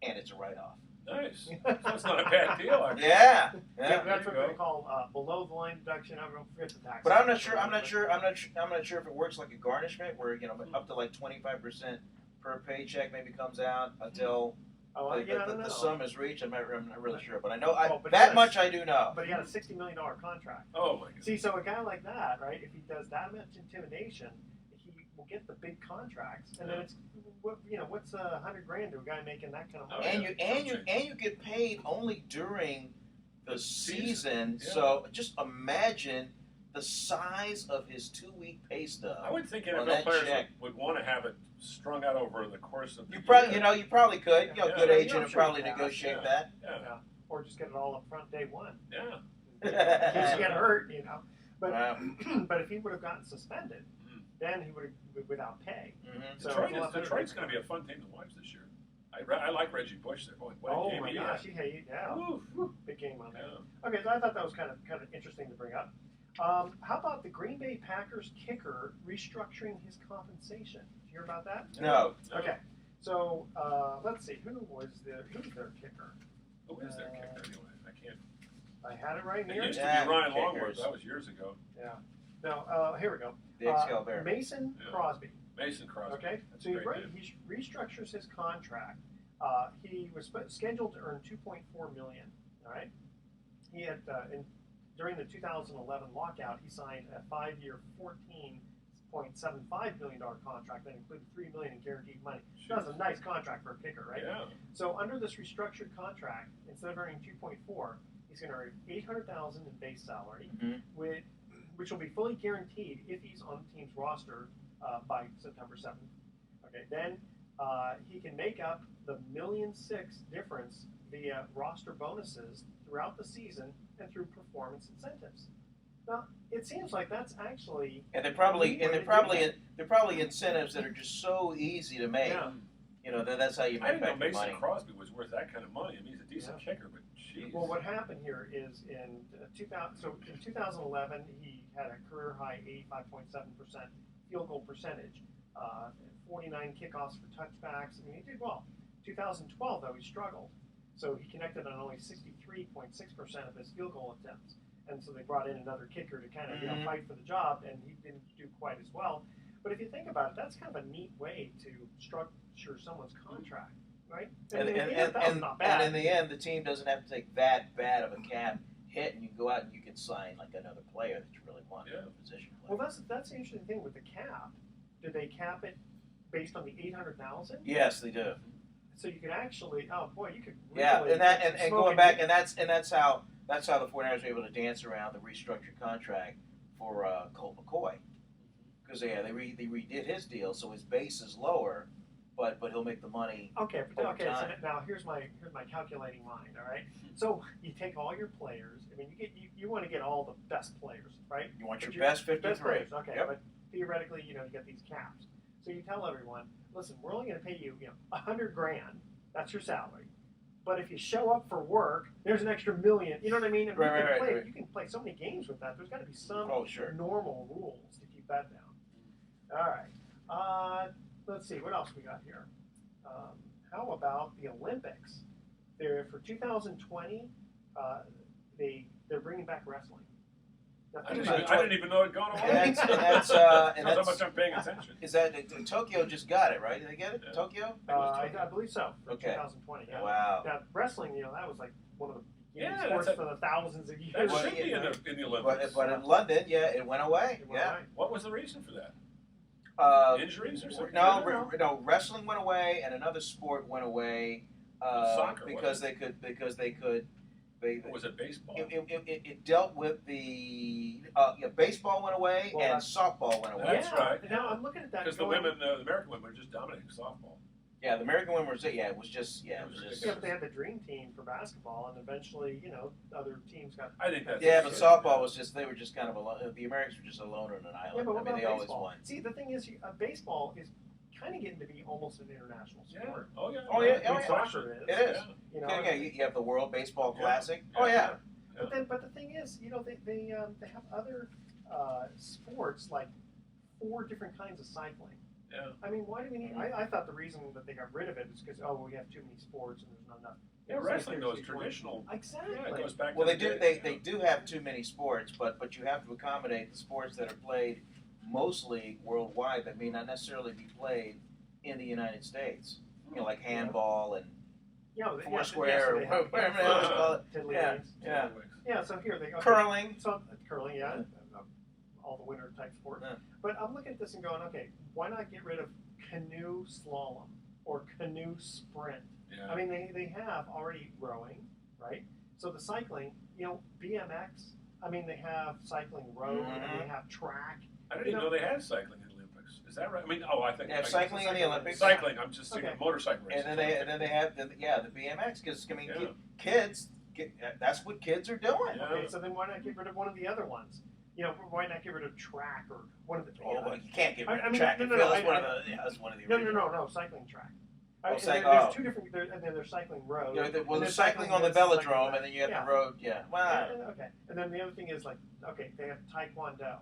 S2: and it's a write-off.
S3: Nice. That's not a bad deal, actually.
S2: Yeah.
S1: That's what they call below the line deduction. I don't forget the tax.
S2: But I'm not sure if it works like a garnishment, where up to like 25% per paycheck maybe comes out until the sum is reached. I'm not really sure, but I know much I do know.
S1: But he had a $60 million contract.
S3: Oh my God.
S1: See, so a guy like that, right? If he does that much intimidation, he will get the big contracts, and then it's what's $100,000 to a guy making that kind of money?
S2: And you get paid only during the season.
S3: Yeah.
S2: So just imagine the size of his 2-week pay stub.
S3: I would think
S2: on
S3: NFL
S2: that
S3: players
S2: check.
S3: would want to have it strung out over the course of the
S2: You
S3: year.
S2: probably, you probably could.
S3: Yeah.
S2: Good
S3: Yeah,
S2: agent
S1: I'm
S2: would
S1: sure
S2: probably
S1: you can.
S2: negotiate
S3: Yeah.
S2: that.
S3: Yeah.
S1: Or just get it all up front day one.
S3: Yeah.
S1: In case you get hurt, But
S2: Wow.
S1: but if he would have gotten suspended, then he would have without pay.
S2: Mhm.
S1: So
S3: Detroit's going to be a fun team to watch this year. I like Reggie Bush there. Boy, what a
S1: Oh
S3: game
S1: my
S3: he
S1: gosh,
S3: had.
S1: yeah,
S3: Woo.
S1: big game on that.
S3: Yeah.
S1: Okay, so I thought that was kind of interesting to bring up. How about the Green Bay Packers kicker restructuring his compensation? Did you hear about that?
S2: No.
S1: Okay, so let's see, who's their kicker?
S3: Who is their kicker anyway? I can't.
S1: I had it right
S3: It
S1: here.
S3: used to
S2: Yeah,
S3: be Ryan
S2: kickers.
S3: Longworth. That was years ago.
S1: No, here we go.
S2: The Excel Bear.
S1: Mason
S3: Yeah.
S1: Crosby.
S3: Mason Crosby.
S1: Okay,
S3: That's
S1: so
S3: a
S1: he
S3: great name.
S1: restructures his contract. He was scheduled to earn $2.4 million. All right, he had during the 2011 lockout, he signed a 5-year, $14.75 million contract that included $3 million in guaranteed money. So that's a nice contract for a kicker, right?
S3: Yeah.
S1: So under this restructured contract, instead of earning 2.4, he's going to earn $800,000 in base salary,
S2: Mhm.
S1: which will be fully guaranteed if he's on the team's roster by September 7th. Okay, then he can make up the $1.6 million difference via roster bonuses throughout the season and through performance incentives. Now, it seems like that's actually
S2: And they're probably incentives that are just so easy to make.
S1: Yeah.
S2: That's how you
S3: I
S2: make
S3: didn't know
S2: back your
S3: Mason
S2: money.
S3: Crosby was worth that kind of money. I mean, he's a decent kicker, but jeez.
S1: Well, what happened here is in 2011 he had a career high 85.7% field goal percentage, 49 kickoffs for touchbacks. I mean, he did well. 2012 though he struggled, so he connected on only 63.6% of his field goal attempts, and so they brought in another kicker to kind of fight for the job, and he didn't do quite as well. But if you think about it, that's kind of a neat way to structure someone's contract, right?
S2: And
S1: Not bad.
S2: in the end, the team doesn't have to take that bad of a cap hit, and you can go out and you can sign like another player that you really want in a position.
S1: Well, that's the interesting thing with the cap. Do they cap it based on the 800,000?
S2: Yes, they do.
S1: So you could actually, oh boy, you could really
S2: Yeah, and that
S1: get some
S2: and
S1: smoke
S2: going back,
S1: in.
S2: and that's how the 49ers were able to dance around the restructured contract for Colt McCoy, because they redid his deal, so his base is lower, but he'll make the money.
S1: Okay,
S2: over
S1: so
S2: time.
S1: now here's my calculating mind. All right, so you take all your players. I mean, you want to get all the best players, right?
S2: You want
S1: But
S2: your best 53.
S1: Best players, okay.
S2: Yep.
S1: But theoretically, you get these caps. So you tell everyone, listen, we're only going to pay you, $100,000. That's your salary. But if you show up for work, there's an extra $1 million. You know what I mean? And
S2: Right.
S1: you can play so many games with that. There's got to be some
S2: Sure.
S1: normal rules to keep that down. All right. Let's see what else we got here. How about the Olympics? For 2020. They're bringing back wrestling. Now,
S3: I
S1: think about it.
S3: didn't even know it had gone away.
S2: And that's
S3: That's how much I'm paying attention.
S2: is that Tokyo just got it, right? Did they get it?
S3: Yeah.
S2: Tokyo?
S1: I believe so. For
S2: Okay.
S1: 2020. Yeah.
S2: Wow.
S1: Now, wrestling, that was like one of the beginning
S3: Yeah,
S1: sports
S3: that's
S1: for the thousands of years.
S3: That
S2: Well,
S3: should be
S2: yeah,
S3: in the Olympics.
S2: But in London, it went away.
S1: It went
S2: Yeah.
S1: away.
S3: What was the reason for that? Injuries or something?
S2: No, wrestling went away, and another sport went away
S3: Soccer,
S2: because they could.
S3: Or was it baseball?
S2: It dealt with the baseball went away
S1: Well,
S2: and softball went away.
S3: That's
S1: Yeah.
S3: right.
S1: Now I'm looking at that.
S3: Because the American women were just dominating softball.
S2: Yeah, the American women were. It was just.
S1: Yeah, but they had the dream team for basketball, and eventually, other teams got.
S3: I think that's.
S2: Yeah, but softball was just. They were just kind of alone. The Americans were just alone on an
S1: Yeah,
S2: island.
S1: but what about
S2: they always
S1: baseball?
S2: won.
S1: See, the thing is, baseball is kind of getting to be almost an international sport.
S3: Oh yeah.
S2: Oh, yeah.
S1: Like soccer is.
S2: It is.
S1: Yeah.
S2: You have the World Baseball
S3: Yeah.
S2: Classic.
S3: Yeah.
S2: Oh yeah.
S1: But the thing is, they have other sports like 4 different kinds of cycling.
S3: Yeah.
S1: I mean, why do we need? I thought the reason that they got rid of it is because we have too many sports and there's not enough.
S3: Yeah, wrestling goes traditional.
S1: Exactly.
S3: Yeah, it goes back.
S2: Well,
S3: to
S2: they
S3: the
S2: do.
S3: day,
S2: They do have too many sports, but you have to accommodate the sports that are played mostly worldwide that may not necessarily be played in the United States. Like handball and foursquare or whatever they always call it.
S1: Tiddlywinks.
S2: Yeah.
S1: Yeah. So here they go.
S2: Curling.
S1: So curling, yeah, all the winter type sports.
S2: Yeah.
S1: But I'm looking at this and going, okay, why not get rid of canoe slalom or canoe sprint?
S3: Yeah.
S1: I mean, they have already rowing, right? So the cycling, BMX. I mean, they have cycling road, and they have track.
S3: I didn't even know they had cycling in the Olympics. Is that right? I mean, I think
S2: they have cycling in the Olympics.
S3: Cycling. I'm just thinking motorcycle races.
S2: And then they have the BMX because I mean kids. That's what kids are doing.
S1: Yeah. Okay, so then why not get rid of one of the other ones? Why not get rid of track or one of the?
S2: You can't get rid of track. That's one of the.
S1: No, cycling track.
S2: There's
S1: two different, and then there's cycling road.
S2: There's cycling on the velodrome, and then you have the road. Yeah. Wow.
S1: Okay. And then the other thing is they have taekwondo,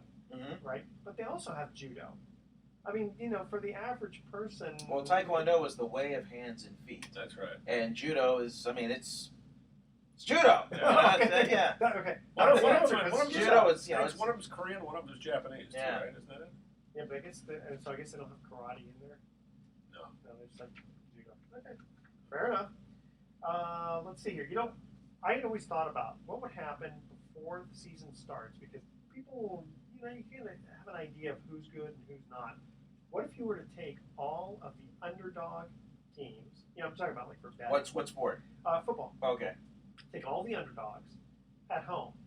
S1: right? But they also have judo. I mean, for the average person.
S2: Well, taekwondo is the way of hands and feet.
S3: That's right.
S2: And judo is, it's judo.
S1: Okay. Okay.
S3: One of them
S2: judo is,
S3: one of them's Korean, one of them's Japanese. Too, right? Isn't that it?
S1: Yeah, but I guess they don't have karate in there.
S3: No,
S1: they're just like judo. Okay, fair enough. Let's see here. I had always thought about what would happen before the season starts because people, you can have an idea of who's good and who's not. What if you were to take all of the underdog teams? I'm talking about for bad.
S2: What sport?
S1: Football.
S2: Okay.
S1: Take all the underdogs at home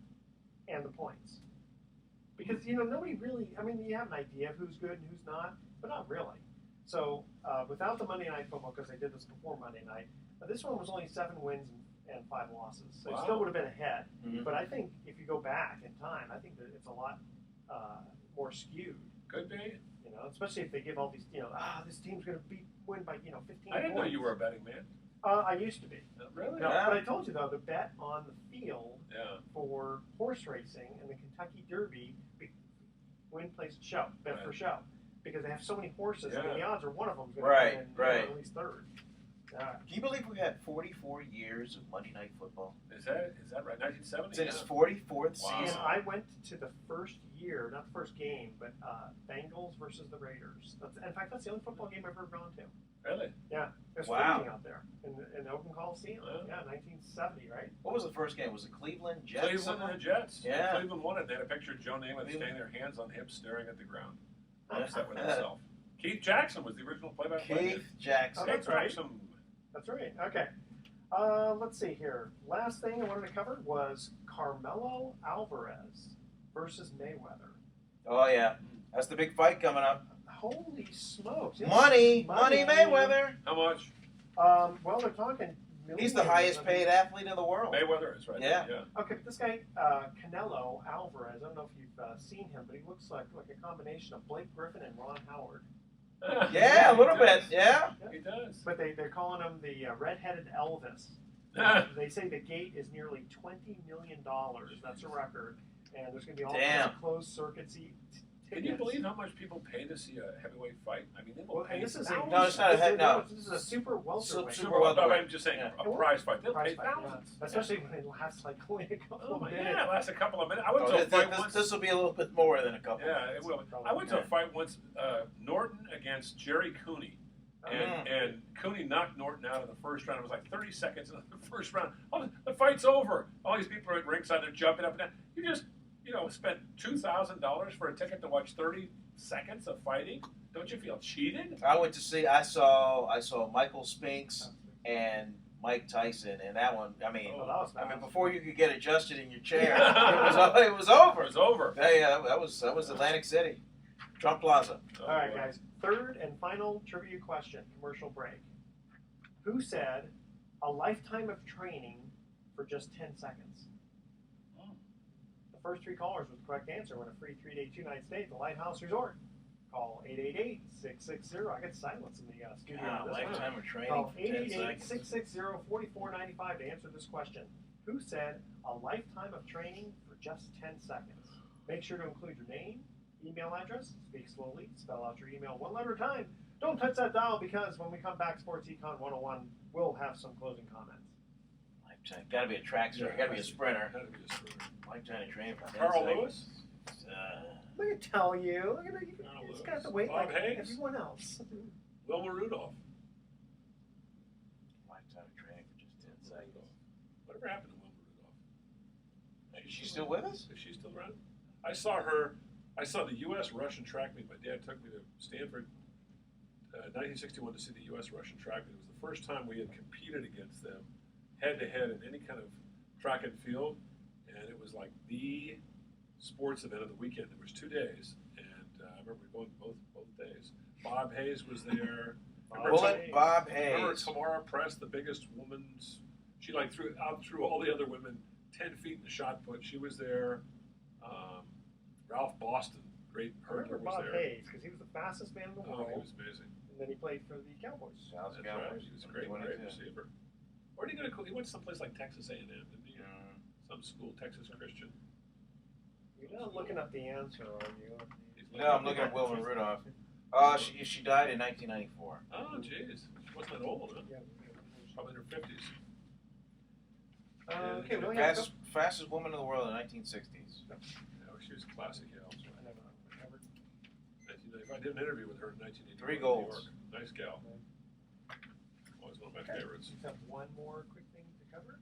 S1: and the points. Because, nobody really, you have an idea of who's good and who's not, but not really. So, without the Monday Night Football, because they did this before Monday night, this one was only 7 wins and 5 losses. So it still would have been ahead. Mm-hmm. But I think if you go back in time, I think that it's a lot more skewed.
S3: Could be.
S1: Especially if they give all these, this team's going to win by, 15
S3: I didn't know you were a betting man.
S1: I used to be.
S3: Really?
S1: No, but I told you, though, the bet on the field for horse racing and the Kentucky Derby, win, place, show, bet for show. Because they have so many horses, and the odds are one of them is going to win at least third.
S2: Can you believe we've had 44 years of Monday Night Football?
S3: Is that right? 1970?
S2: It's in its 44th season.
S1: And I went to the first year, not the first game, but Bengals versus the Raiders. In fact, that's the only football game I've ever gone to.
S3: Really?
S1: Yeah. It was freezing out there in the Oakland Coliseum. Yeah, 1970, right?
S2: What was the first game? Was it Cleveland Jets?
S3: Cleveland and the Jets.
S2: Yeah.
S3: Cleveland won it. They had a picture of Joe Namath standing there, hands on hips, staring at the ground. Upset with himself. Keith Jackson was the original play-by-play.
S2: Keith Jackson.
S1: Oh, that's right. That's right. Okay. Let's see here. Last thing I wanted to cover was Carmelo Alvarez versus Mayweather.
S2: Oh, yeah. That's the big fight coming up.
S1: Holy smokes.
S2: Money Mayweather.
S3: How much?
S1: Well, they're talking millions.
S2: He's the highest paid athlete in the world.
S3: Mayweather is right.
S2: Yeah.
S1: Okay, but this guy, Canelo Alvarez, I don't know if you've seen him, but he looks like a combination of Blake Griffin and Ron Howard.
S2: Yeah, a little bit. Yeah.
S3: He does.
S1: But they're calling him the redheaded Elvis. They say the gate is nearly $20 million. That's a record. And there's going to be all kinds of closed circuit tickets.
S3: Can you believe how much people pay to see a heavyweight fight? I mean, they will pay.
S1: This is
S2: it's not a head. No,
S1: this is a super welterweight.
S2: Super welterweight.
S3: I'm just saying, a prize fight. They'll pay thousands,
S1: especially when it lasts like only a couple of minutes.
S3: Yeah, it lasts a couple of minutes. I went to a fight once.
S2: This will be a little bit more than a couple.
S3: Yeah, it will. I went to a fight once. Norton against Jerry Cooney. And Cooney knocked Norton out in the first round. It was like 30 seconds in the first round. Oh, the fight's over. All these people are at ringside. They're jumping up and down. You just, spent $2,000 for a ticket to watch 30 seconds of fighting. Don't you feel cheated?
S2: I saw Michael Spinks and Mike Tyson, and that one. I mean, before you could get adjusted in your chair, it was over.
S3: It was over.
S2: Yeah, that was Atlantic City, Trump Plaza.
S1: All right, guys. Third and final trivia question. Commercial break. Who said a lifetime of training for just 10 seconds? The first 3 callers with the correct answer win a free 3-day 2-night stay at the Lighthouse Resort. Call 888-660. I got silence in the studio.
S2: Lifetime of training.
S1: Call 888-660-4495 to answer this question. Who said a lifetime of training for just 10 seconds? Make sure to include your name, email address, speak slowly, spell out your email 1 letter at a time. Don't touch that dial because when we come back, Sports Econ 101 will have some closing comments.
S2: Lifetime. Got to be a track star. Got to be a sprinter. Lifetime of training for 10
S3: Carl
S2: seconds.
S3: Lewis?
S1: I'm going to tell you. You just got to wait
S3: Bob
S1: like
S3: Hayes?
S1: everyone else.
S3: Wilma Rudolph.
S2: Lifetime of training for just 10 seconds.
S3: Whatever happened to Wilma Rudolph?
S2: Is she still with us?
S3: Is she still around? I saw the U.S. Russian track meet. My dad took me to Stanford 1961 to see the U.S. Russian track meet. It was the first time we had competed against them head-to-head in any kind of track and field. and it was like the sports event of the weekend. There was 2 days, and I remember going both days. Bob Hayes was there.
S2: Bob
S3: Remember
S2: Hayes.
S3: Tamara Press, the biggest woman's? She like threw all the other women 10 feet in the shot put. She was there. Ralph Boston, great
S1: I remember
S3: hurdler, was
S1: Bob
S3: there.
S1: Hayes because he was the fastest man in the world.
S3: Oh, he was amazing.
S1: And then he played for the Cowboys.
S3: That's right. He was a great receiver. Where did he go to? He went someplace like Texas A&M, didn't he? Some school, Texas Christian.
S1: You're not looking up the answer, are you?
S2: No, I'm looking at Wilma Rudolph. She died in 1994.
S3: Oh, jeez. She wasn't that old, huh?
S1: Yeah.
S3: Probably in her 50s.
S1: Okay, we only have
S2: Fastest woman in the world in the 1960s.
S3: Yeah, she was a classic gal.
S1: I never.
S3: 1995. I did an interview with her in 1984.
S2: 3
S3: in
S2: golds.
S3: New York. Nice gal. Always one of my favorites.
S1: We have one more quick thing to cover.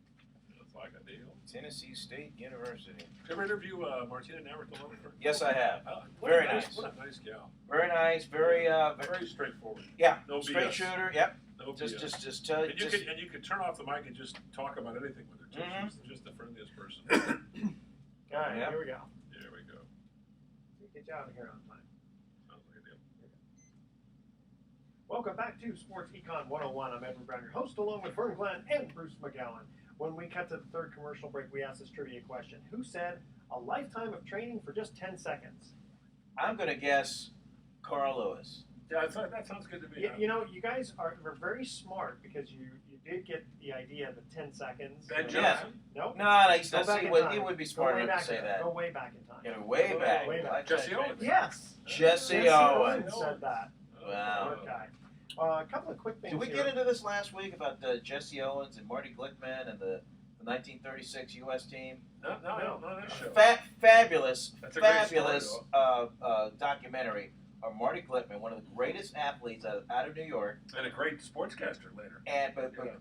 S3: That's like a deal.
S2: Tennessee State University.
S3: Did you ever interview Martina Navratilova?
S2: Yes, I have.
S3: What
S2: Very
S3: a nice.
S2: nice.
S3: What a nice gal.
S2: Very nice. Very
S3: Very straightforward.
S2: yeah.
S3: No
S2: Straight
S3: BS.
S2: shooter. Yep.
S3: No
S2: Just
S3: BS.
S2: tell.
S3: And you could turn off the mic and just talk about anything with her too.
S2: Mhm.
S3: She's just the friendliest person.
S1: All right,
S2: Yeah.
S1: here we go.
S3: There we go.
S1: Get you out of here on time.
S3: Sounds like a deal.
S1: Welcome back to Sports Econ 101. I'm Edward Brown, your host, along with Vern Glenn and Bruce McGowan. When we cut to the third commercial break, we asked this trivia question. Who said a lifetime of training for just 10 seconds?
S2: I'm gonna guess Carl Lewis.
S3: Yeah, that sounds good to me.
S1: You know, you guys are very smart because you did get the idea of the 10 seconds.
S3: Ben
S2: Yeah.
S3: Johnson.
S1: Nope.
S2: No, he's
S1: Go
S2: not.
S1: back
S2: He
S1: in
S2: would,
S1: time.
S2: he would be
S1: Go
S2: smart
S1: way
S2: enough
S1: back
S2: to say
S1: in-
S2: that.
S1: Go way back in time.
S2: Yeah, way back.
S1: Way back.
S3: Jesse Owens.
S1: Yes.
S2: Jesse Owens.
S1: said that.
S2: Wow.
S1: Okay. A couple of quick things
S2: Did we
S1: here.
S2: get into this last week about Jesse Owens and Marty Glickman and the 1936 U.S. team?
S3: No, not this show.
S2: Fabulous
S3: That's a great
S2: documentary of Marty Glickman, one of the greatest athletes out of New York.
S3: And a great sportscaster later.
S2: And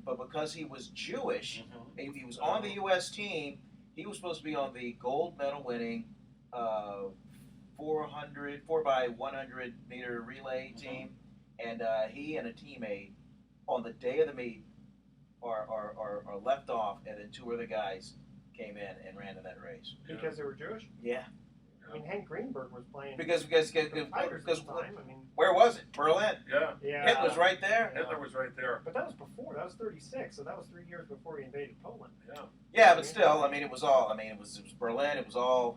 S2: but because he was Jewish, he was on the U.S. team. He was supposed to be on the gold medal winning 4 by 100 meter relay team, and he and a teammate on the day of the meet are left off, and then 2 other guys came in and ran in that race.
S1: Because they were Jewish?
S2: Yeah,
S1: I mean, Hank Greenberg was playing
S2: because
S1: for the Tigers at the time. I mean,
S2: where was it? Berlin.
S3: Yeah.
S2: It was right there.
S3: Hitler was right there.
S1: But that was before. That was 36, so that was 3 years before he invaded Poland.
S3: Yeah.
S2: Yeah, but still, I mean, it was Berlin. It was all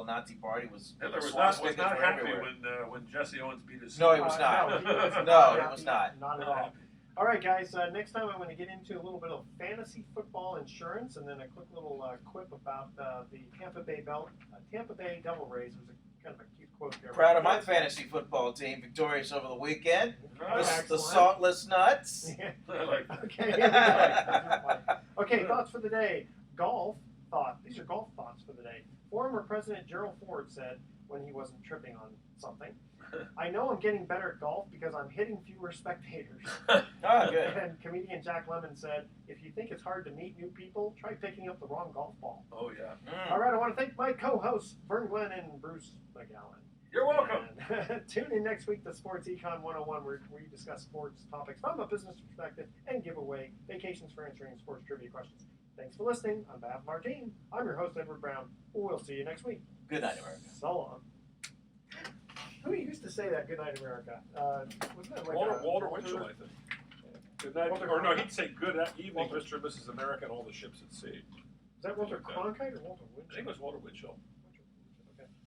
S2: Nazi party. It was
S3: Hitler was
S2: swastikas
S3: not
S2: were
S3: happy
S2: everywhere.
S3: when Jesse Owens beat his.
S2: No, he was not.
S1: No, he was
S2: No,
S1: not
S2: he
S1: happy.
S2: was not.
S1: Not at all. All right, guys. Next time I'm going to get into a little bit of fantasy football insurance, and then a quick little quip about the Tampa Bay Devil Rays. It was kind of a cute quote there.
S2: Proud of my fantasy football team, victorious over the weekend.
S1: Right.
S2: The
S1: Excellent.
S2: Saltless Nuts.
S3: I like that.
S1: Okay. Here we go. Okay. Thoughts for the day. Golf thought. These are golf thoughts for the day. Former President Gerald Ford said when he wasn't tripping on something, "I know I'm getting better at golf because I'm hitting fewer spectators."
S2: Oh, good.
S1: And comedian Jack Lemmon said, "If you think it's hard to meet new people, try picking up the wrong golf ball."
S3: Oh yeah.
S1: All right, I want to thank my co-hosts, Vern Glenn and Bruce McGowan.
S3: You're welcome.
S1: And tune in next week to Sports Econ 101, where we discuss sports topics from a business perspective and give away vacations for answering sports trivia questions. Thanks for listening. On behalf of our team, I'm your host, Edward Brown. We'll see you next week.
S2: Good night, America.
S1: So long. Who used to say that, "Good night, America"? Wasn't that like
S3: Walter Winchell, I think. Good night,
S1: Walter
S3: or no,
S1: Cronkite?
S3: he'd say good evening,
S1: Walter.
S3: Mr. and Mrs. America, and all the ships at sea.
S1: Is that Walter
S3: Like that.
S1: Cronkite or Walter
S3: I think
S1: Winchell?
S3: it was Walter Winchell.